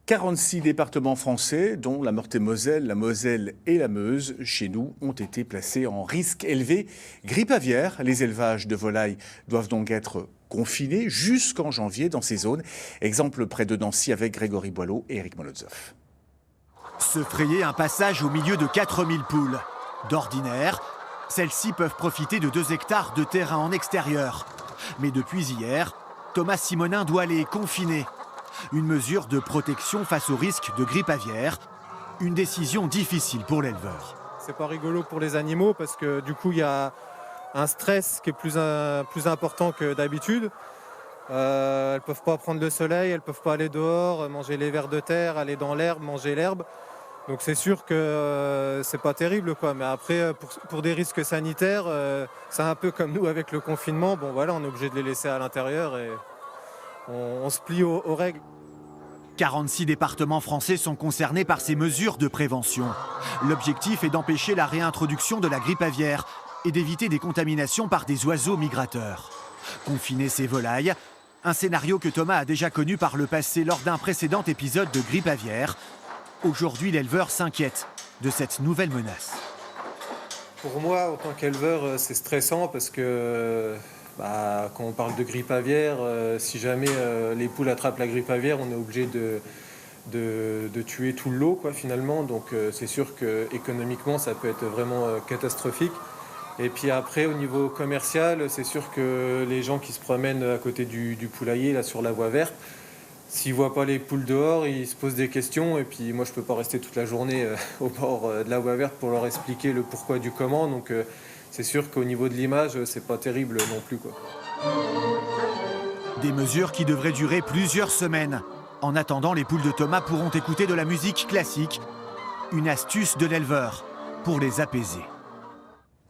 46 départements français, dont la Meurthe-et-Moselle, la Moselle et la Meuse, chez nous, ont été placés en risque élevé. Grippe aviaire, les élevages de volailles doivent donc être confinés jusqu'en janvier dans ces zones. Exemple près de Nancy avec Grégory Boileau et Eric Molotov. Se frayer un passage au milieu de 4000 poules. D'ordinaire, celles-ci peuvent profiter de 2 hectares de terrain en extérieur. Mais depuis hier, Thomas Simonin doit les confiner. Une mesure de protection face au risque de grippe aviaire. Une décision difficile pour l'éleveur. C'est pas rigolo pour les animaux parce que du coup il y a un stress qui est plus important que d'habitude. Elles peuvent pas prendre le soleil, elles peuvent pas aller dehors, manger les vers de terre, aller dans l'herbe, manger l'herbe. Donc c'est sûr que c'est pas terrible quoi. Mais après pour des risques sanitaires, c'est un peu comme nous avec le confinement. Bon voilà, on est obligé de les laisser à l'intérieur et on se plie aux règles. 46 départements français sont concernés par ces mesures de prévention. L'objectif est d'empêcher la réintroduction de la grippe aviaire et d'éviter des contaminations par des oiseaux migrateurs. Confiner ces volailles, un scénario que Thomas a déjà connu par le passé lors d'un précédent épisode de grippe aviaire. Aujourd'hui, l'éleveur s'inquiète de cette nouvelle menace. Pour moi, en tant qu'éleveur, c'est stressant parce que quand on parle de grippe aviaire, si jamais les poules attrapent la grippe aviaire, on est obligé de tuer tout le lot quoi, finalement. Donc c'est sûr qu'économiquement, ça peut être vraiment catastrophique. Et puis après, au niveau commercial, c'est sûr que les gens qui se promènent à côté du poulailler, là, sur la voie verte, s'ils ne voient pas les poules dehors, ils se posent des questions. Et puis moi, je ne peux pas rester toute la journée au bord de la voie verte pour leur expliquer le pourquoi du comment. Donc c'est sûr qu'au niveau de l'image, c'est pas terrible non plus, quoi. Des mesures qui devraient durer plusieurs semaines. En attendant, les poules de Thomas pourront écouter de la musique classique. Une astuce de l'éleveur pour les apaiser.